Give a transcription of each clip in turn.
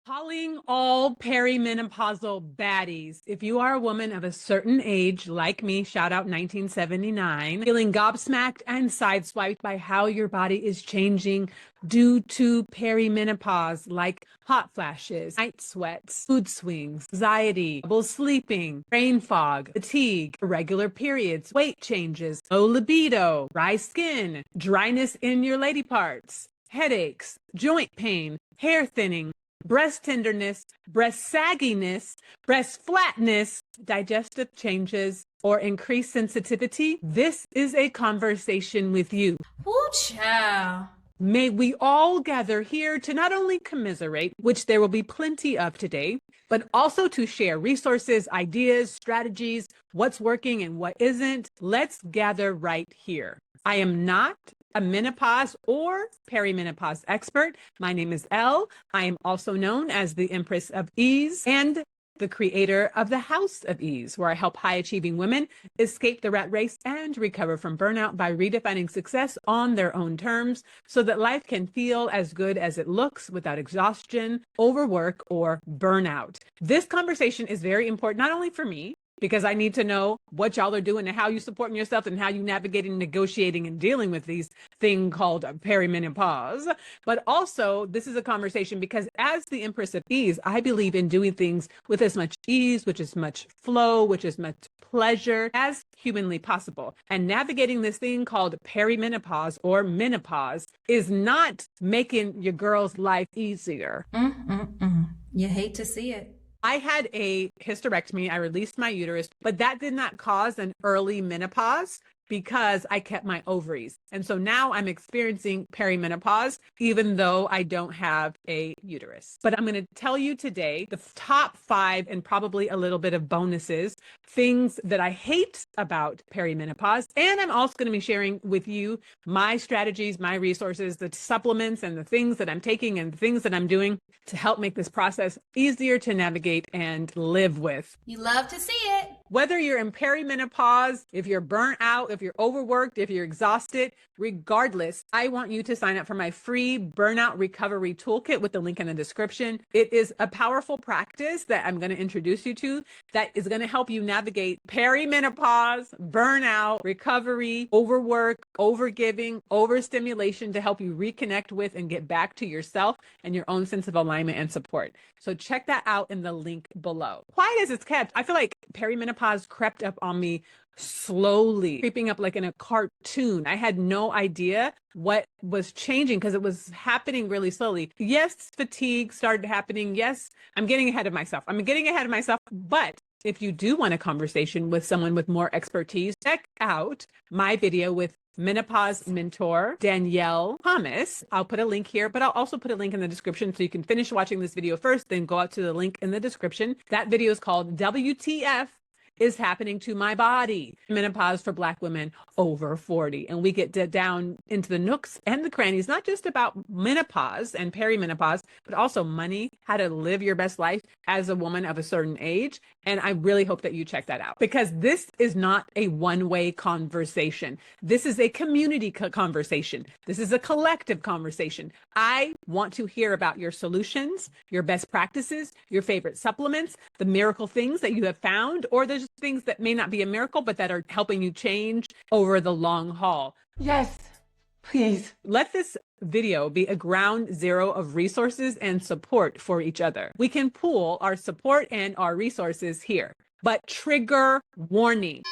Calling all perimenopausal baddies. If you are a woman of a certain age, like me, shout out 1979, feeling gobsmacked and sideswiped by how your body is changing due to perimenopause, like hot flashes, night sweats, mood swings, anxiety, trouble sleeping, brain fog, fatigue, irregular periods, weight changes, low libido, dry skin, dryness in your lady parts, headaches, joint pain, hair thinning, breast tenderness, breast sagginess, breast flatness, digestive changes, or increased sensitivity, this is a conversation with you. Ooh, child. May we all gather here to not only commiserate, which there will be plenty of today, but also to share resources, ideas, strategies, what's working and what isn't. Let's gather right here. I am not a menopause or perimenopause expert. My name is Elle. I am also known as the Empress of Ease and the creator of the House of Ease, where I help high-achieving women escape the rat race and recover from burnout by redefining success on their own terms so that life can feel as good as it looks without exhaustion, overwork, or burnout. This conversation is very important, not only for me, because I need to know what y'all are doing and how you supporting yourself and how you navigating, negotiating, and dealing with these thing called perimenopause. But also, this is a conversation because as the Empress of Ease, I believe in doing things with as much ease, which is much flow, which is much pleasure as humanly possible. And navigating this thing called perimenopause or menopause is not making your girl's life easier. You hate to see it. I had a hysterectomy. I released my uterus, but that did not cause an early menopause because I kept my ovaries. And so now I'm experiencing perimenopause, even though I don't have a uterus. But I'm going to tell you today the top 5 and probably a little bit of bonuses, things that I hate about perimenopause. And I'm also going to be sharing with you my strategies, my resources, the supplements and the things that I'm taking and the things that I'm doing to help make this process easier to navigate and live with. You love to see it. Whether you're in perimenopause, if you're burnt out, if you're overworked, if you're exhausted, regardless, I want you to sign up for my free burnout recovery toolkit with the link in the description. It is a powerful practice that I'm going to introduce you to that is going to help you navigate perimenopause, burnout, recovery, overwork, overgiving, overstimulation to help you reconnect with and get back to yourself and your own sense of alignment and support. So check that out in the link below. Quiet as it's kept, I feel like perimenopause crept up on me slowly, creeping up like in a cartoon. I had no idea what was changing because it was happening really slowly. Yes, fatigue started happening. Yes, I'm getting ahead of myself. But if you do want a conversation with someone with more expertise, check out my video with menopause mentor Danielle Thomas. I'll put a link here, but I'll also put a link in the description so you can finish watching this video first, then go out to the link in the description. That video is called WTF is happening to my body. Menopause for Black women over 40. And we get down into the nooks and the crannies, not just about menopause and perimenopause, but also money, how to live your best life as a woman of a certain age. And I really hope that you check that out because this is not a one-way conversation. This is a community conversation. This is a collective conversation. I want to hear about your solutions, your best practices, your favorite supplements, the miracle things that you have found, or there's things that may not be a miracle, but that are helping you change over the long haul. Yes, please. Let this video be a ground zero of resources and support for each other. We can pool our support and our resources here, but trigger warning.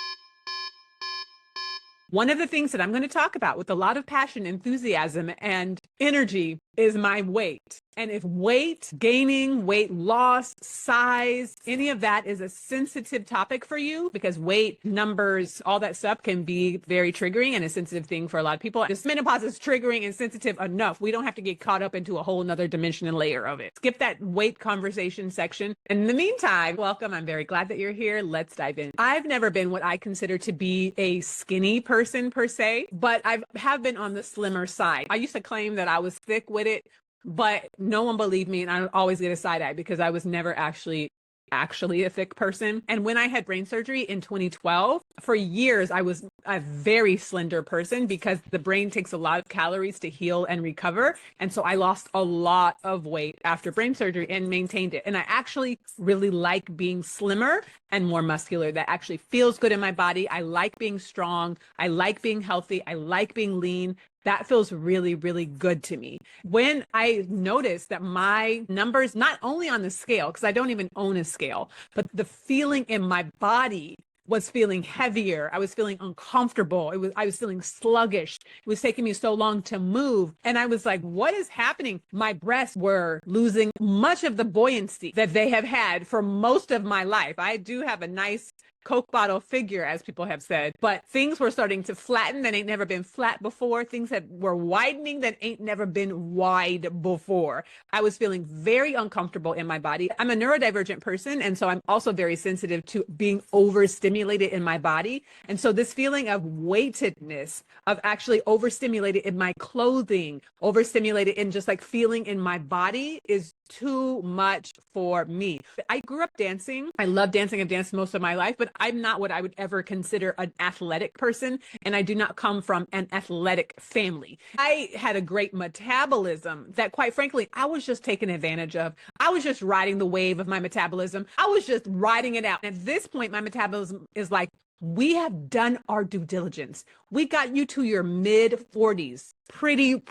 One of the things that I'm going to talk about with a lot of passion, enthusiasm, and energy is my weight. And if weight gaining, weight loss, size, any of that is a sensitive topic for you, because weight, numbers, all that stuff can be very triggering and a sensitive thing for a lot of people. Just menopause is triggering and sensitive enough. We don't have to get caught up into a whole nother dimension and layer of it. Skip that weight conversation section. In the meantime, welcome. I'm very glad that you're here. Let's dive in. I've never been what I consider to be a skinny person per se, but I have been on the slimmer side. I used to claim that I was thick with it, but no one believed me, and I always get a side eye because I was never actually actually a thick person. And when I had brain surgery in 2012, for years, I was a very slender person because the brain takes a lot of calories to heal and recover. And so I lost a lot of weight after brain surgery and maintained it. And I actually really like being slimmer and more muscular. That actually feels good in my body. I like being strong. I like being healthy. I like being lean. That feels really, really good to me. When I noticed that my numbers, not only on the scale, because I don't even own a scale, but the feeling in my body was feeling heavier. I was feeling uncomfortable. I was feeling sluggish. It was taking me so long to move. And I was like, what is happening? My breasts were losing much of the buoyancy that they have had for most of my life. I do have a nice Coke bottle figure, as people have said, but things were starting to flatten that ain't never been flat before. Things that were widening that ain't never been wide before. I was feeling very uncomfortable in my body. I'm a neurodivergent person, and so I'm also very sensitive to being overstimulated in my body. And so this feeling of weightedness, of actually overstimulated in my clothing, overstimulated in just like feeling in my body is too much for me. I grew up dancing. I love dancing. I've danced most of my life, but I'm not what I would ever consider an athletic person. And I do not come from an athletic family. I had a great metabolism that, quite frankly, I was just taken advantage of. I was just riding the wave of my metabolism. I was just riding it out. At this point, my metabolism is like, we have done our due diligence. We got you to your mid 40s, pretty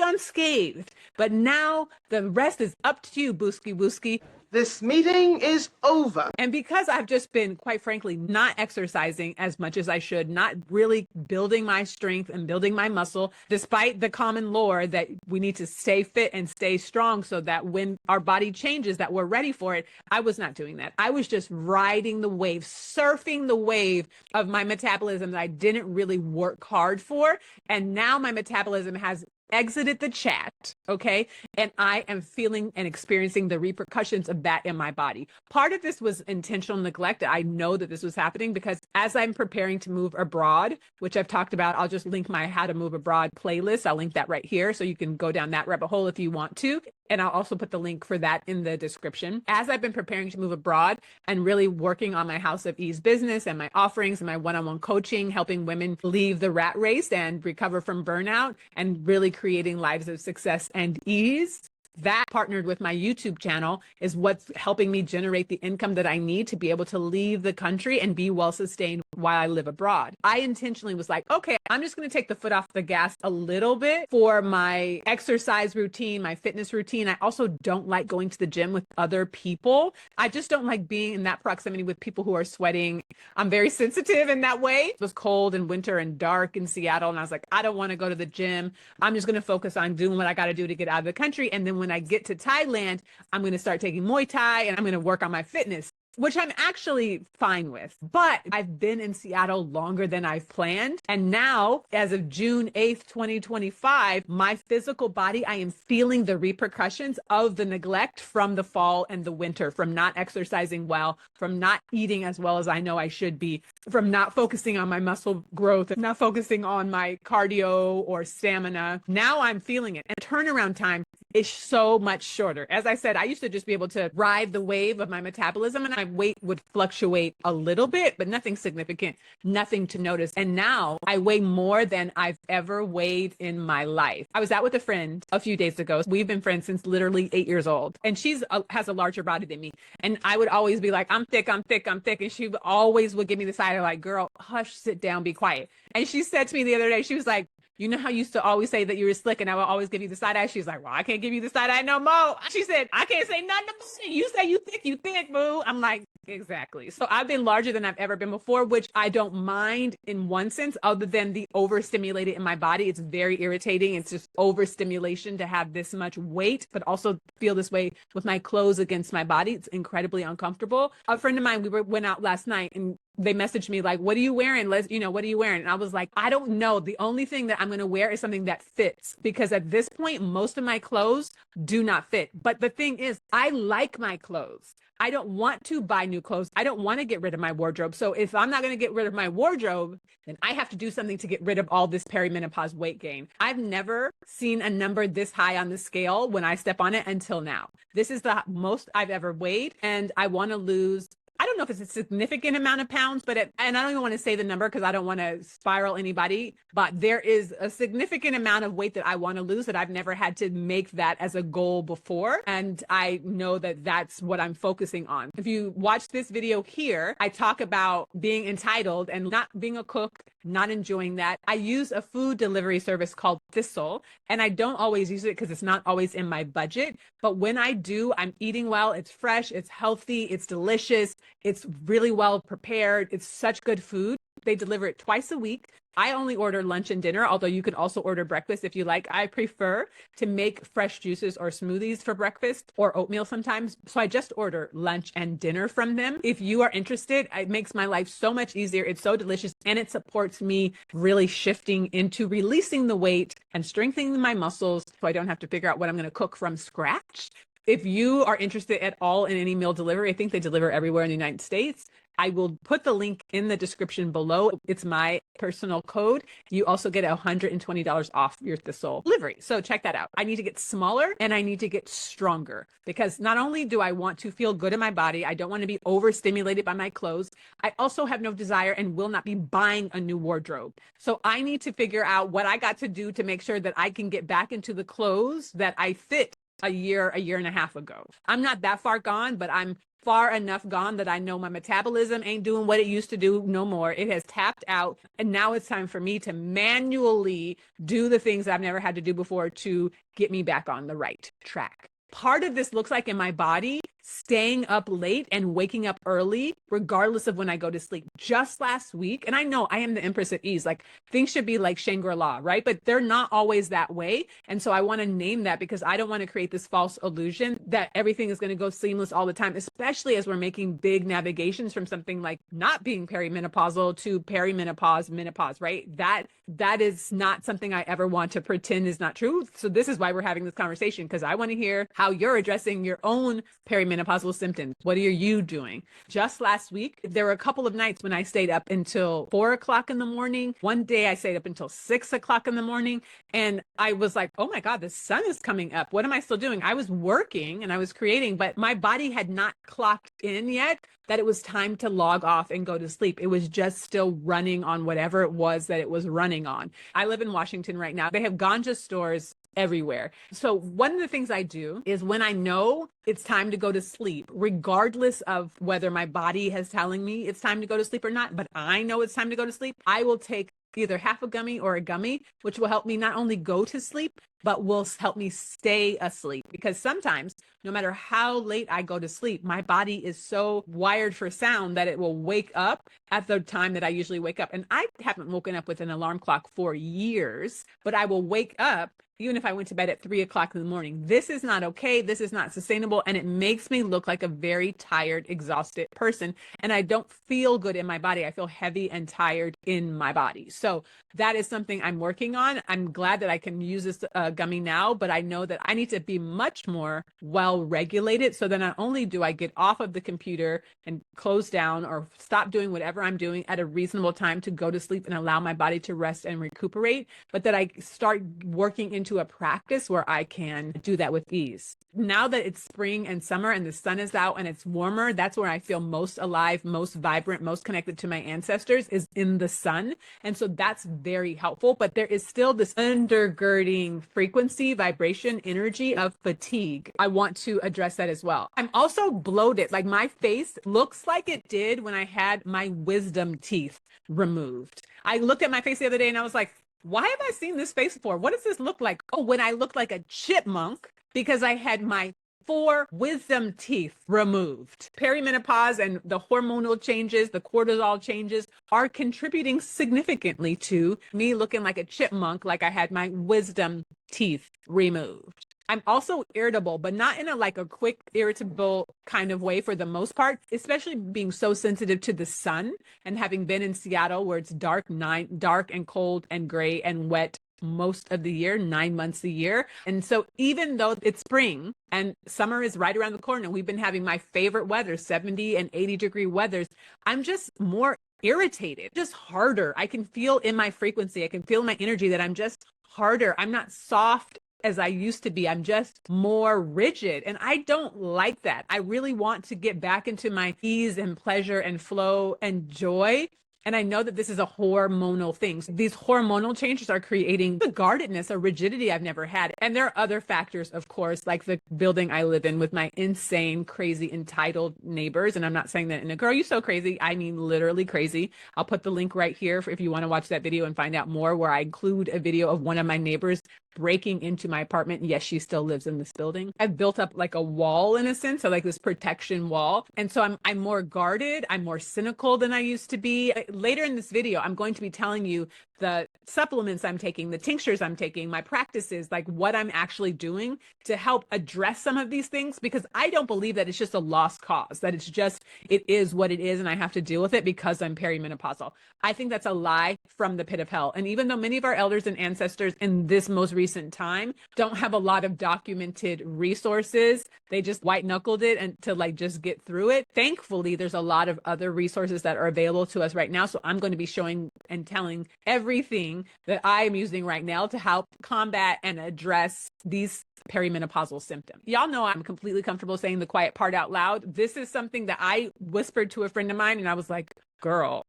unscathed. But now the rest is up to you, Booski Wooski. This meeting is over. And because I've just been, quite frankly, not exercising as much as I should, not really building my strength and building my muscle, despite the common lore that we need to stay fit and stay strong so that when our body changes, that we're ready for it, I was not doing that. I was just riding the wave, surfing the wave of my metabolism that I didn't really work hard for. And now my metabolism has exited the chat, okay? And I am feeling and experiencing the repercussions of that in my body. Part of this was intentional neglect. I know that this was happening because as I'm preparing to move abroad, which I've talked about, I'll just link my How to Move Abroad playlist. I'll link that right here so you can go down that rabbit hole if you want to. And I'll also put the link for that in the description. As I've been preparing to move abroad and really working on my House of Ease business and my offerings and my one-on-one coaching, helping women leave the rat race and recover from burnout and really creating lives of success and ease, that partnered with my YouTube channel is what's helping me generate the income that I need to be able to leave the country and be well sustained while I live abroad. I intentionally was like, okay, I'm just going to take the foot off the gas a little bit for my exercise routine, my fitness routine. I also don't like going to the gym with other people. I just don't like being in that proximity with people who are sweating. I'm very sensitive in that way. It was cold and winter and dark in Seattle. And I was like, I don't want to go to the gym. I'm just going to focus on doing what I got to do to get out of the country. And then when I get to Thailand, I'm going to start taking Muay Thai and I'm going to work on my fitness, which I'm actually fine with. But I've been in Seattle longer than I've planned. And now, as of June 8th, 2025, my physical body, I am feeling the repercussions of the neglect from the fall and the winter, from not exercising well, from not eating as well as I know I should be, from not focusing on my muscle growth, not focusing on my cardio or stamina. Now I'm feeling it. And turnaround time is so much shorter. As I said, I used to just be able to ride the wave of my metabolism and my weight would fluctuate a little bit, but nothing significant, nothing to notice. And now I weigh more than I've ever weighed in my life. I was out with a friend a few days ago. We've been friends since literally 8 years old. And she's has a larger body than me. And I would always be like, I'm thick, I'm thick, I'm thick. And she always would give me the side of like, girl, hush, sit down, be quiet. And she said to me the other day, she was like, you know how you used to always say that you were slick and I would always give you the side eye? She's like, well, I can't give you the side eye no more. She said, I can't say nothing about it. You say you thick, boo. I'm like, exactly. So I've been larger than I've ever been before, which I don't mind in one sense, other than the overstimulated in my body. It's very irritating. It's just overstimulation to have this much weight, but also feel this way with my clothes against my body. It's incredibly uncomfortable. A friend of mine, went out last night and they messaged me like, what are you wearing? What are you wearing? And I was like, I don't know. The only thing that I'm going to wear is something that fits, because at this point, most of my clothes do not fit. But the thing is, I like my clothes. I don't want to buy new clothes. I don't want to get rid of my wardrobe. So if I'm not going to get rid of my wardrobe, then I have to do something to get rid of all this perimenopause weight gain. I've never seen a number this high on the scale when I step on it until now. This is the most I've ever weighed, and I want to lose, I don't know if it's a significant amount of pounds, and I don't even want to say the number because I don't want to spiral anybody, but there is a significant amount of weight that I want to lose that I've never had to make that as a goal before. And I know that that's what I'm focusing on. If you watch this video here, I talk about being entitled and not being a cook, not enjoying that. I use a food delivery service called Thistle, and I don't always use it because it's not always in my budget. But when I do, I'm eating well. It's fresh, it's healthy, it's delicious. It's really well prepared. It's such good food. They deliver it twice a week. I only order lunch and dinner, although you can also order breakfast if you like. I prefer to make fresh juices or smoothies for breakfast, or oatmeal sometimes. So I just order lunch and dinner from them. If you are interested, it makes my life so much easier. It's so delicious, and it supports me really shifting into releasing the weight and strengthening my muscles so I don't have to figure out what I'm going to cook from scratch. If you are interested at all in any meal delivery, I think they deliver everywhere in the United States. I will put the link in the description below. It's my personal code. You also get $120 off your Thistle delivery. So check that out. I need to get smaller and I need to get stronger, because not only do I want to feel good in my body, I don't want to be overstimulated by my clothes. I also have no desire and will not be buying a new wardrobe. So I need to figure out what I got to do to make sure that I can get back into the clothes that I fit a year and a half ago. I'm not that far gone, but I'm far enough gone that I know my metabolism ain't doing what it used to do no more. It has tapped out. And now it's time for me to manually do the things I've never had to do before to get me back on the right track. Part of this looks like in my body, staying up late and waking up early, regardless of when I go to sleep. Just last week, and I know I am the Empress at Ease, like things should be like Shangri-La, right? But they're not always that way. And so I want to name that, because I don't want to create this false illusion that everything is going to go seamless all the time, especially as we're making big navigations from something like not being perimenopausal to perimenopause, menopause, right? That is not something I ever want to pretend is not true. So this is why we're having this conversation, because I want to hear how you're addressing your own perimenopausal symptoms. What are you doing? Just last week, there were a couple of nights when I stayed up until 4 o'clock in the morning. One day I stayed up until 6 o'clock in the morning. And I was like, oh my God, the sun is coming up. What am I still doing? I was working and I was creating, but my body had not clocked in yet that it was time to log off and go to sleep. It was just still running on whatever it was that it was running on. I live in Washington right now. They have ganja stores everywhere. So one of the things I do is when I know it's time to go to sleep, regardless of whether my body is telling me it's time to go to sleep or not, but I know it's time to go to sleep, I will take either half a gummy or a gummy, which will help me not only go to sleep, but will help me stay asleep. Because sometimes, no matter how late I go to sleep, my body is so wired for sound that it will wake up at the time that I usually wake up. And I haven't woken up with an alarm clock for years, but I will wake up even if I went to bed at 3 o'clock in the morning. This is not okay. This is not sustainable. And it makes me look like a very tired, exhausted person. And I don't feel good in my body. I feel heavy and tired in my body. So that is something I'm working on. I'm glad that I can use this gummy now, but I know that I need to be much more well regulated so that not only do I get off of the computer and close down or stop doing whatever I'm doing at a reasonable time to go to sleep and allow my body to rest and recuperate, but that I start working into a practice where I can do that with ease. Now that it's spring and summer and the sun is out and it's warmer, that's where I feel most alive, most vibrant, most connected to my ancestors, is in the sun. And so that's very helpful, but there is still this undergirding frequency, vibration, energy of fatigue. I want to address that as well. I'm also bloated. Like my face looks like it did when I had my wisdom teeth removed. I looked at my face the other day and I was like, why have I seen this face before? What does this look like? Oh, when I looked like a chipmunk because I had my 4 wisdom teeth removed. Perimenopause and the hormonal changes, the cortisol changes are contributing significantly to me looking like a chipmunk, like I had my wisdom teeth removed. I'm also irritable, but not in a like a quick irritable kind of way for the most part, especially being so sensitive to the sun and having been in Seattle where it's dark and cold and gray and wet most of the year, 9 months a year. And so even though it's spring and summer is right around the corner, we've been having my favorite weather, 70 and 80-degree weathers, I'm just more irritated, just harder. I can feel in my frequency, I can feel my energy that I'm just harder. I'm not soft as I used to be. I'm just more rigid. And I don't like that. I really want to get back into my ease and pleasure and flow and joy. And I know that this is a hormonal thing. So these hormonal changes are creating a guardedness, a rigidity I've never had. And there are other factors, of course, like the building I live in with my insane, crazy, entitled neighbors. And I'm not saying that in a girl, you so crazy. I mean, literally crazy. I'll put the link right here if you want to watch that video and find out more, where I include a video of one of my neighbors breaking into my apartment. Yes, she still lives in this building. I've built up like a wall in a sense, so like this protection wall. And so I'm more guarded. I'm more cynical than I used to be. Later in this video, I'm going to be telling you the supplements I'm taking, the tinctures I'm taking, my practices, like what I'm actually doing to help address some of these things, because I don't believe that it's just a lost cause, that it's just, it is what it is and I have to deal with it because I'm perimenopausal. I think that's a lie from the pit of hell. And even though many of our elders and ancestors in this most recent time don't have a lot of documented resources, they just white knuckled it and to like just get through it. Thankfully, there's a lot of other resources that are available to us right now. So I'm going to be showing and telling everything that I am using right now to help combat and address these perimenopausal symptoms. Y'all know I'm completely comfortable saying the quiet part out loud. This is something that I whispered to a friend of mine and I was like, girl,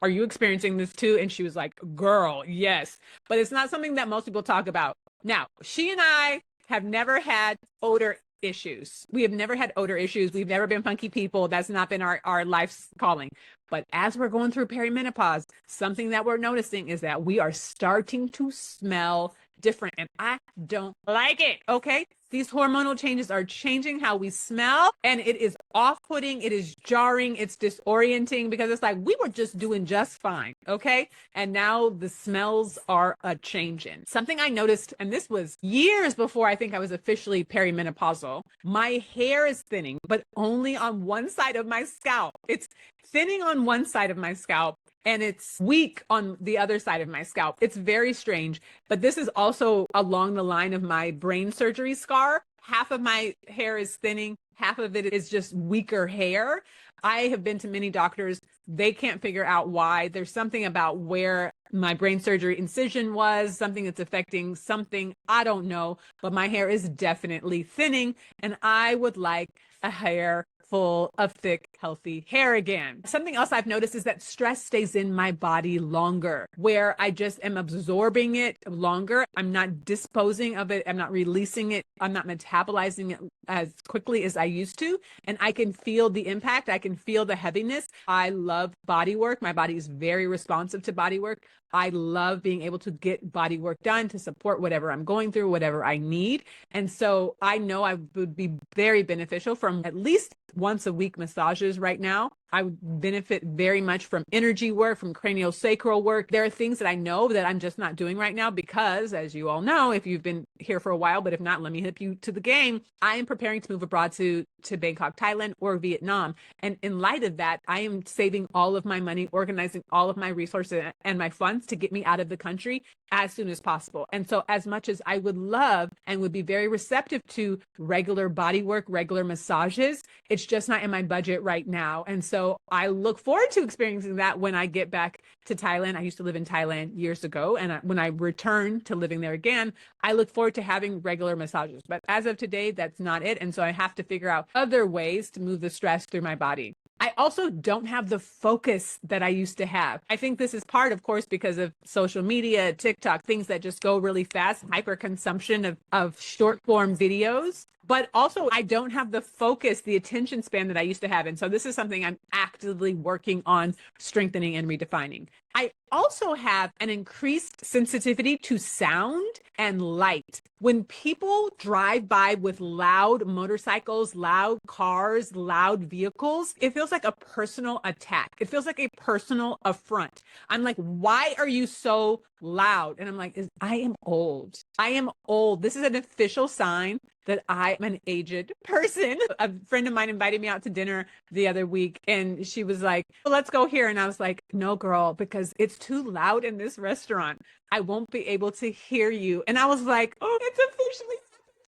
are you experiencing this too? And she was like, girl, yes. But it's not something that most people talk about. Now, she and I have never had odor issues. We have never had odor issues. We've never been funky people. That's not been our life's calling. But as we're going through perimenopause, something that we're noticing is that we are starting to smell different, and I don't like it. Okay. These hormonal changes are changing how we smell, and it is off-putting. It is jarring. It's disorienting because it's like we were just doing just fine. Okay. And now the smells are a changing. Something I noticed, and this was years before I think I was officially perimenopausal, my hair is thinning, but only on one side of my scalp. It's thinning on one side of my scalp and it's weak on the other side of my scalp. It's very strange, but this is also along the line of my brain surgery scar. Half of my hair is thinning, half of it is just weaker hair. I have been to many doctors. They can't figure out why. There's something about where my brain surgery incision was, something that's affecting something. I don't know, but my hair is definitely thinning, and I would like a hair full of thick, healthy hair again. Something else I've noticed is that stress stays in my body longer, where I just am absorbing it longer. I'm not disposing of it. I'm not releasing it. I'm not metabolizing it as quickly as I used to. And I can feel the impact. I can feel the heaviness. I love body work. My body is very responsive to body work. I love being able to get body work done to support whatever I'm going through, whatever I need. And so I know I would be very beneficial from at least once a week massages right now. I would benefit very much from energy work, from craniosacral work. There are things that I know that I'm just not doing right now because, as you all know, if you've been here for a while, but if not, let me hip you to the game. I am preparing to move abroad to Bangkok, Thailand, or Vietnam. And in light of that, I am saving all of my money, organizing all of my resources and my funds to get me out of the country as soon as possible. And so as much as I would love and would be very receptive to regular body work, regular massages, it's just not in my budget right now. And so I look forward to experiencing that when I get back to Thailand. I used to live in Thailand years ago. And when I return to living there again, I look forward to having regular massages. But as of today, that's not it. And so I have to figure out other ways to move the stress through my body. I also don't have the focus that I used to have. I think this is part, of course, because of social media, TikTok, things that just go really fast, hyper consumption of short form videos. but also I don't have the focus, the attention span that I used to have. And so this is something I'm actively working on strengthening and redefining. I also have an increased sensitivity to sound and light. When people drive by with loud motorcycles, loud cars, loud vehicles, it feels like a personal attack. It feels like a personal affront. I'm like, why are you so loud? And I'm like, I am old. I am old. This is an official sign that I'm an aged person. A friend of mine invited me out to dinner the other week and she was like, well, let's go here. And I was like, no, girl, because it's too loud in this restaurant. I won't be able to hear you. And I was like, oh, it's officially,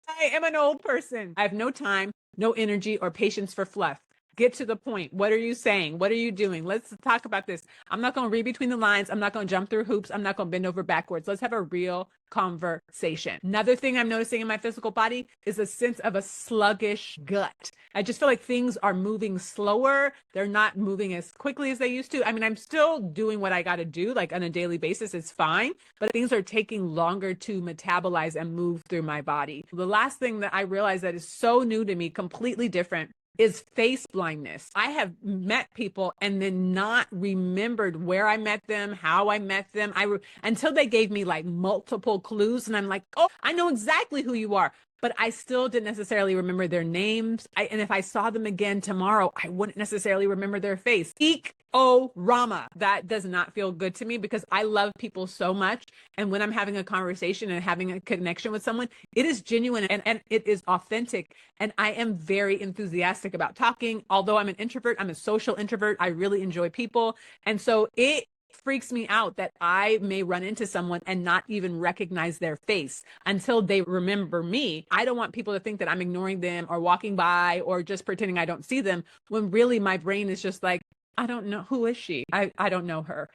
I am an old person. I have no time, no energy or patience for fluff. Get to the point. What are you saying? What are you doing? Let's talk about this. I'm not going to read between the lines. I'm not going to jump through hoops. I'm not going to bend over backwards. Let's have a real conversation. Another thing I'm noticing in my physical body is a sense of a sluggish gut. I just feel like things are moving slower. They're not moving as quickly as they used to. I mean, I'm still doing what I got to do, like on a daily basis. It's fine, but things are taking longer to metabolize and move through my body. The last thing that I realized that is so new to me, completely different, is face blindness. I have met people and then not remembered where I met them, how I met them. Until they gave me like multiple clues and I'm like, oh, I know exactly who you are. But I still didn't necessarily remember their names. And if I saw them again tomorrow, I wouldn't necessarily remember their face. Eek, oh, Rama. That does not feel good to me because I love people so much. And when I'm having a conversation and having a connection with someone, it is genuine and it is authentic. And I am very enthusiastic about talking. Although I'm an introvert, I'm a social introvert. I really enjoy people. And so it freaks me out that I may run into someone and not even recognize their face until they remember me. I don't want people to think that I'm ignoring them or walking by or just pretending I don't see them when really my brain is just like, I don't know. Who is she? I don't know her.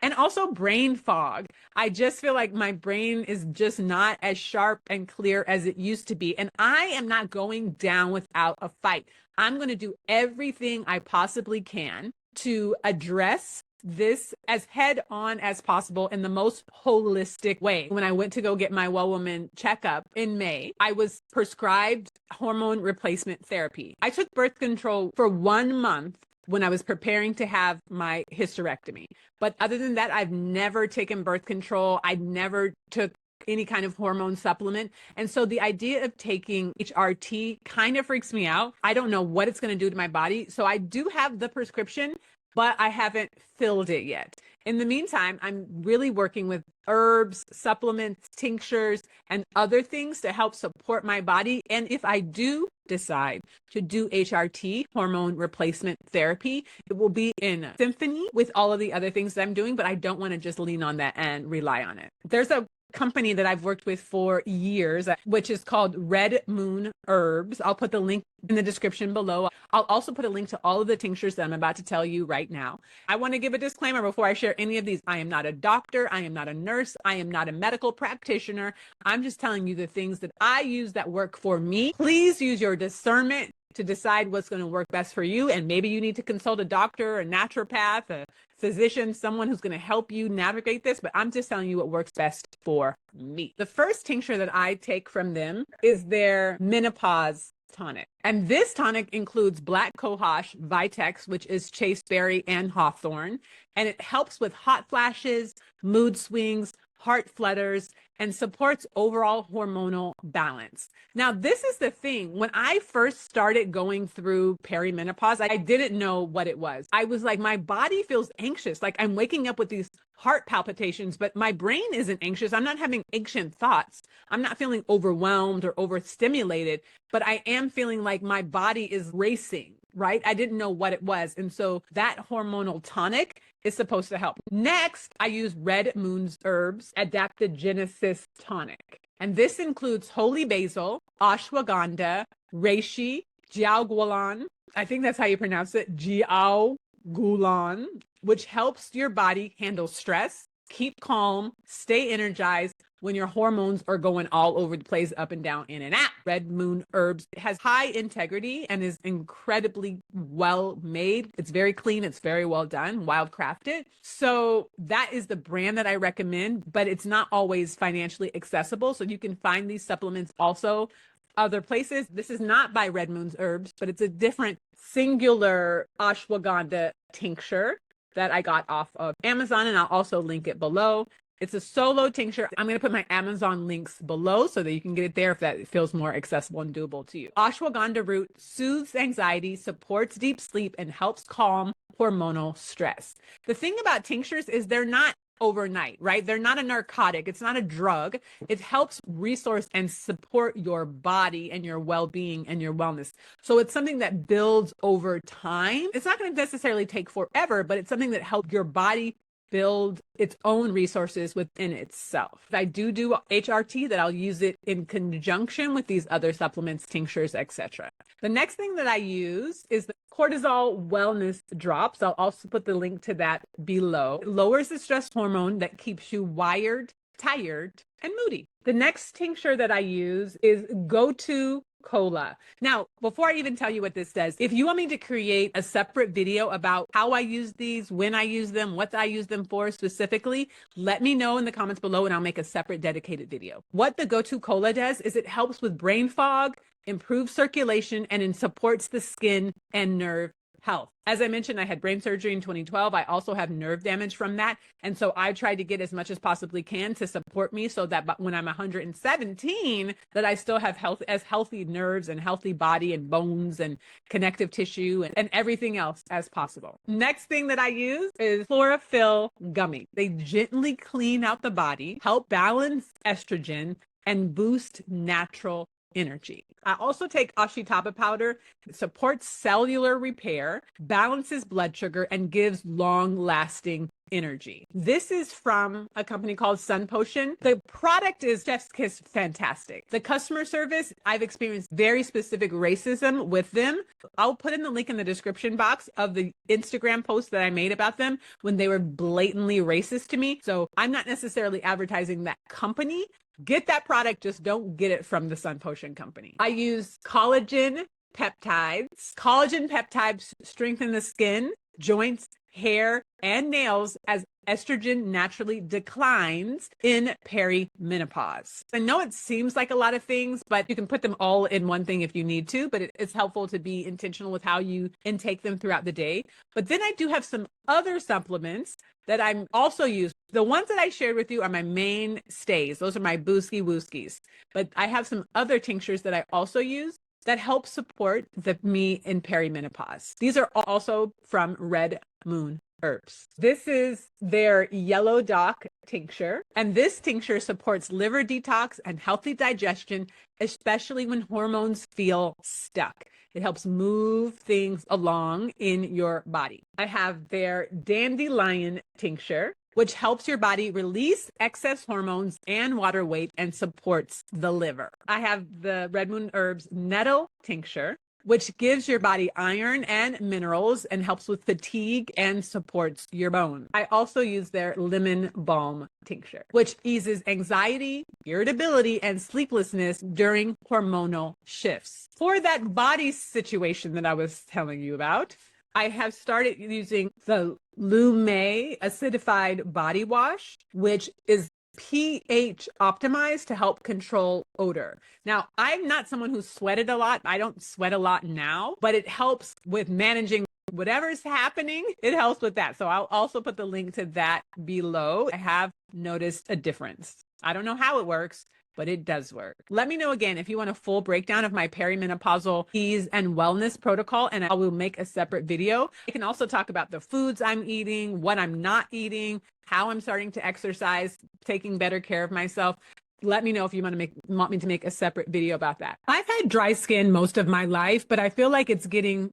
And also brain fog. I just feel like my brain is just not as sharp and clear as it used to be. And I am not going down without a fight. I'm going to do everything I possibly can to address this as head on as possible in the most holistic way. When I went to go get my well woman checkup in May, I was prescribed hormone replacement therapy. I took birth control for 1 month when I was preparing to have my hysterectomy. But other than that, I've never taken birth control. I never took any kind of hormone supplement. And so the idea of taking HRT kind of freaks me out. I don't know what it's going to do to my body. So I do have the prescription, but I haven't filled it yet. In the meantime, I'm really working with herbs, supplements, tinctures, and other things to help support my body. And if I do decide to do HRT, hormone replacement therapy, it will be in symphony with all of the other things that I'm doing, but I don't want to just lean on that and rely on it. There's a company that I've worked with for years, which is called Red Moon Herbs. I'll put the link in the description below. I'll also put a link to all of the tinctures that I'm about to tell you right now. I want to give a disclaimer before I share any of these. I am not a doctor. I am not a nurse. I am not a medical practitioner. I'm just telling you the things that I use that work for me. Please use your discernment to decide what's going to work best for you. And maybe you need to consult a doctor, a naturopath, a physician, someone who's going to help you navigate this. But I'm just telling you what works best for me. The first tincture that I take from them is their Menopause tonic. And this tonic includes black cohosh, vitex, which is chasteberry and hawthorn. And it helps with hot flashes, mood swings, heart flutters, and supports overall hormonal balance. Now, this is the thing. When I first started going through perimenopause, I didn't know what it was. I was like, my body feels anxious. Like I'm waking up with these heart palpitations, but my brain isn't anxious. I'm not having anxious thoughts. I'm not feeling overwhelmed or overstimulated, but I am feeling like my body is racing, right? I didn't know what it was. And so that hormonal tonic is supposed to help. Next, I use Red Moon's Herbs Adaptogenesis Tonic. And this includes holy basil, ashwagandha, reishi, jiaogulan. I think that's how you pronounce it, jiaogulan, which helps your body handle stress, keep calm, stay energized when your hormones are going all over the place, up and down, in and out. Red Moon Herbs has high integrity and is incredibly well made. It's very clean. It's very well done, wild crafted. So that is the brand that I recommend, but it's not always financially accessible. So you can find these supplements also other places. This is not by Red Moon's Herbs, but it's a different singular ashwagandha tincture that I got off of Amazon, and I'll also link it below. It's a solo tincture. I'm going to put my Amazon links below so that you can get it there if that feels more accessible and doable to you. Ashwagandha root soothes anxiety, supports deep sleep, and helps calm hormonal stress. The thing about tinctures is they're not overnight, right? They're not a narcotic. It's not a drug. It helps resource and support your body and your well-being and your wellness. So it's something that builds over time. It's not going to necessarily take forever, but it's something that helps your body build its own resources within itself. I do HRT, that I'll use it in conjunction with these other supplements, tinctures, etc. The next thing that I use is the cortisol wellness drops. I'll also put the link to that below. It lowers the stress hormone that keeps you wired, tired, and moody. The next tincture that I use is Go-To Cola. Now, before I even tell you what this does, if you want me to create a separate video about how I use these, when I use them, what I use them for specifically, let me know in the comments below and I'll make a separate dedicated video. What the Go-To Cola does is it helps with brain fog, improves circulation, and it supports the skin and nerve health. As I mentioned, I had brain surgery in 2012. I also have nerve damage from that. And so I tried to get as much as possibly can to support me so that when I'm 117, that I still have healthy nerves and healthy body and bones and connective tissue and everything else as possible. Next thing that I use is chlorophyll gummy. They gently clean out the body, help balance estrogen, and boost natural energy. I also take Ashitaba powder. It supports cellular repair, balances blood sugar, and gives long-lasting energy. This is from a company called Sun Potion. The product is just fantastic. The customer service, I've experienced very specific racism with them. I'll put in the link in the description box of the Instagram post that I made about them when they were blatantly racist to me. So I'm not necessarily advertising that company. Get that product, just don't get it from the Sun Potion company. I use collagen peptides. Collagen peptides strengthen the skin, joints, hair, and nails as estrogen naturally declines in perimenopause. I know it seems like a lot of things, but you can put them all in one thing if you need to, but it's helpful to be intentional with how you intake them throughout the day. But then I do have some other supplements that I'm also use. The ones that I shared with you are my mainstays. Those are my booski wooskies. But I have some other tinctures that I also use that help support me in perimenopause. These are also from Red Moon Herbs. This is their Yellow Dock tincture, and this tincture supports liver detox and healthy digestion, especially when hormones feel stuck. It helps move things along in your body. I have their Dandelion tincture, which helps your body release excess hormones and water weight and supports the liver. I have the Red Moon Herbs Nettle tincture, which gives your body iron and minerals and helps with fatigue and supports your bone. I also use their lemon balm tincture, which eases anxiety, irritability, and sleeplessness during hormonal shifts. For that body situation that I was telling you about, I have started using the Lume acidified body wash, which is pH optimized to help control odor. Now, I'm not someone who sweated a lot. I don't sweat a lot now, but it helps with managing whatever's happening. It helps with that. So I'll also put the link to that below. I have noticed a difference. I don't know how it works, but it does work. Let me know again if you want a full breakdown of my perimenopausal ease and wellness protocol, and I will make a separate video. I can also talk about the foods I'm eating, what I'm not eating, how I'm starting to exercise, taking better care of myself. Let me know if you want me to make a separate video about that. I've had dry skin most of my life, but I feel like it's getting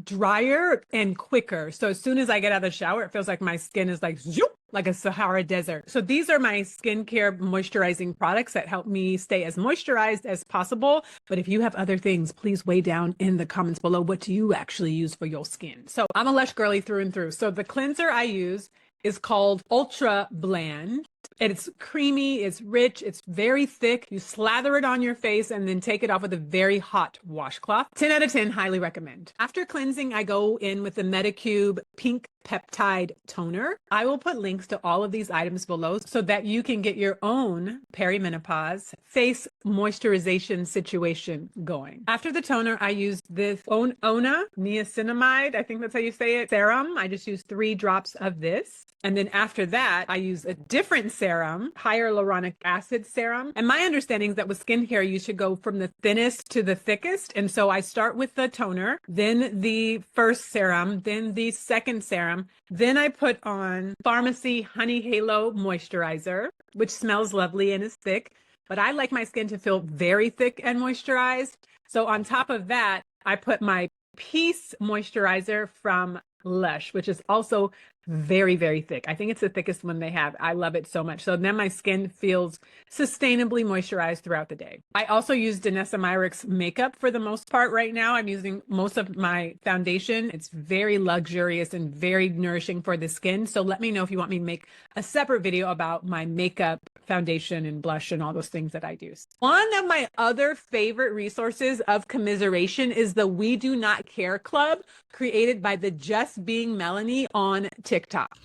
drier and quicker. So as soon as I get out of the shower, it feels like my skin is like zoop, like a Sahara desert. So these are my skincare moisturizing products that help me stay as moisturized as possible. But if you have other things, please weigh down in the comments below. What do you actually use for your skin? So I'm a Lush girly through and through. So the cleanser I use is called Ultra Blend. It's creamy, it's rich, it's very thick. You slather it on your face and then take it off with a very hot washcloth. 10 out of 10, highly recommend. After cleansing, I go in with the Medicube Pink Peptide Toner. I will put links to all of these items below so that you can get your own perimenopause face moisturization situation going. After the toner, I use this Ona niacinamide, I think that's how you say it, serum. I just use 3 drops of this. And then after that, I use a different serum, hyaluronic acid serum. And my understanding is that with skincare, you should go from the thinnest to the thickest. And so I start with the toner, then the first serum, then the second serum. Then I put on Pharmacy Honey Halo Moisturizer, which smells lovely and is thick. But I like my skin to feel very thick and moisturized. So on top of that, I put my Peace Moisturizer from Lush, which is also very, very thick. I think it's the thickest one they have. I love it so much. So then my skin feels sustainably moisturized throughout the day. I also use Danessa Myricks makeup for the most part right now. I'm using most of my foundation. It's very luxurious and very nourishing for the skin. So let me know if you want me to make a separate video about my makeup, foundation, and blush and all those things that I use. One of my other favorite resources of commiseration is the We Do Not Care Club, created by the Just Being Melanie on TikTok.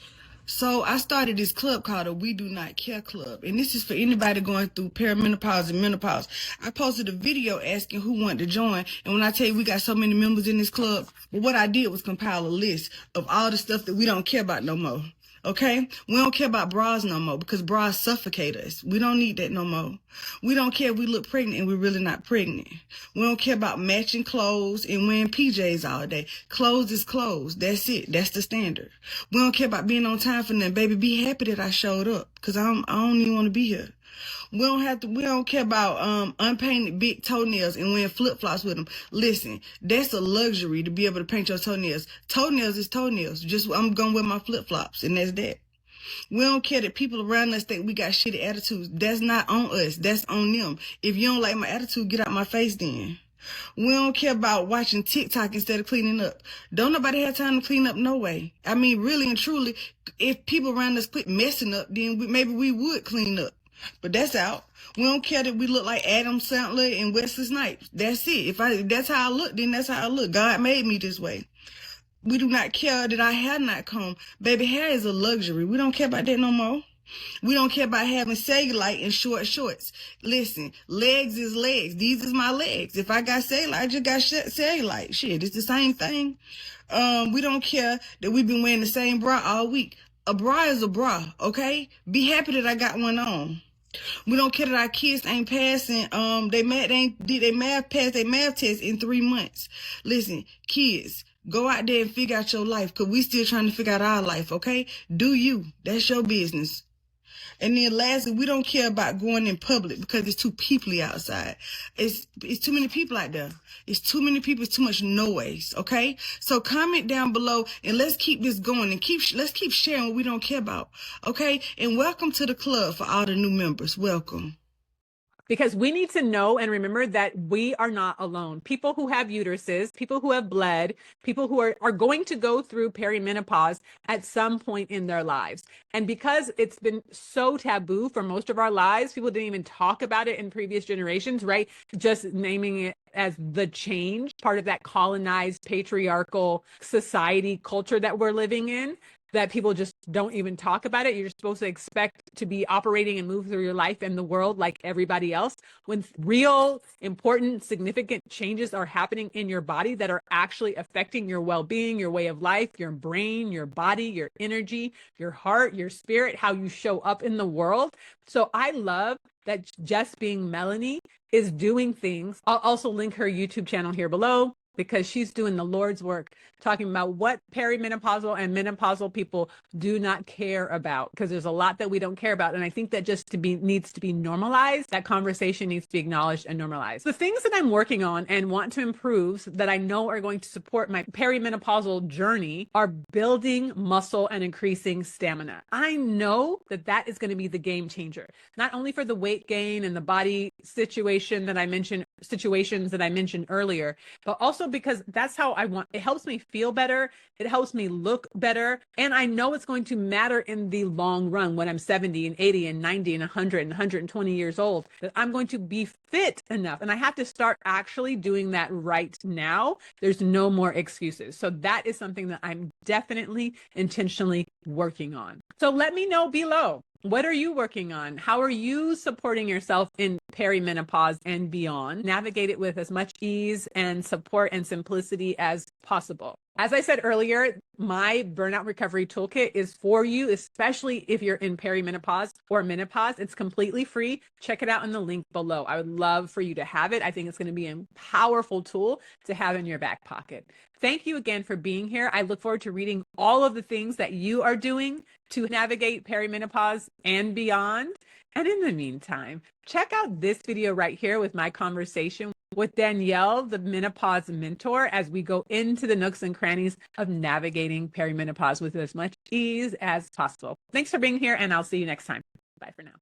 So I started this club called the We Do Not Care Club, and this is for anybody going through perimenopause and menopause. I posted a video asking who wanted to join, and when I tell you we got so many members in this club, but what I did was compile a list of all the stuff that we don't care about no more. Okay? We don't care about bras no more because bras suffocate us. We don't need that no more. We don't care if we look pregnant and we're really not pregnant. We don't care about matching clothes and wearing PJs all day. Clothes is clothes. That's it. That's the standard. We don't care about being on time for nothing. Baby, be happy that I showed up because I don't even want to be here. We don't care about unpainted big toenails and wearing flip-flops with them. Listen, that's a luxury to be able to paint your toenails. Toenails is toenails. Just I'm going to wear my flip-flops, and that's that. We don't care that people around us think we got shitty attitudes. That's not on us. That's on them. If you don't like my attitude, get out my face then. We don't care about watching TikTok instead of cleaning up. Don't nobody have time to clean up no way. I mean, really and truly, if people around us quit messing up, then maybe we would clean up. But that's out. We don't care that we look like Adam Sandler and Wesley Snipes. That's it. If that's how I look, then that's how I look. God made me this way. We do not care that our hair not combed. Baby, hair is a luxury. We don't care about that no more. We don't care about having cellulite and short shorts. Listen, legs is legs. These is my legs. If I got cellulite, I just got cellulite. Shit, it's the same thing. We don't care that we've been wearing the same bra all week. A bra is a bra, okay? Be happy that I got one on. We don't care that our kids ain't passing, they passed their math test in 3 months. Listen, kids, go out there and figure out your life, because we still trying to figure out our life, okay? Do you. That's your business. And then lastly, we don't care about going in public because it's too peoply outside. It's too many people out there. It's too many people. It's too much noise. Okay. So comment down below and let's keep this going and let's keep sharing what we don't care about. Okay. And welcome to the club for all the new members. Welcome. Because we need to know and remember that we are not alone. People who have uteruses, people who have bled, people who are going to go through perimenopause at some point in their lives. And because it's been so taboo for most of our lives, people didn't even talk about it in previous generations, right? Just naming it as the change, part of that colonized patriarchal society culture that we're living in, that people just don't even talk about it. You're supposed to expect to be operating and move through your life and the world like everybody else, when real, important, significant changes are happening in your body that are actually affecting your well-being, your way of life, your brain, your body, your energy, your heart, your spirit, how you show up in the world. So I love that Just Being Melanie is doing things. I'll also link her YouTube channel here below, because she's doing the Lord's work, talking about what perimenopausal and menopausal people do not care about, because there's a lot that we don't care about. And I think that needs to be normalized. That conversation needs to be acknowledged and normalized. The things that I'm working on and want to improve that I know are going to support my perimenopausal journey are building muscle and increasing stamina. I know that that is going to be the game changer, not only for the weight gain and the body situation that I mentioned situations that I mentioned earlier, but also because that's how I want, it helps me feel better. It helps me look better. And I know it's going to matter in the long run when I'm 70 and 80 and 90 and 100 and 120 years old, that I'm going to be fit enough. And I have to start actually doing that right now. There's no more excuses. So that is something that I'm definitely intentionally working on. So let me know below. What are you working on? How are you supporting yourself in perimenopause and beyond? Navigate it with as much ease and support and simplicity as possible. As I said earlier, my burnout recovery toolkit is for you, especially if you're in perimenopause or menopause. It's completely free. Check it out in the link below. I would love for you to have it. I think it's going to be a powerful tool to have in your back pocket. Thank you again for being here. I look forward to reading all of the things that you are doing to navigate perimenopause and beyond. And in the meantime, check out this video right here with my conversation with Danielle, the menopause mentor, as we go into the nooks and crannies of navigating perimenopause with as much ease as possible. Thanks for being here, and I'll see you next time. Bye for now.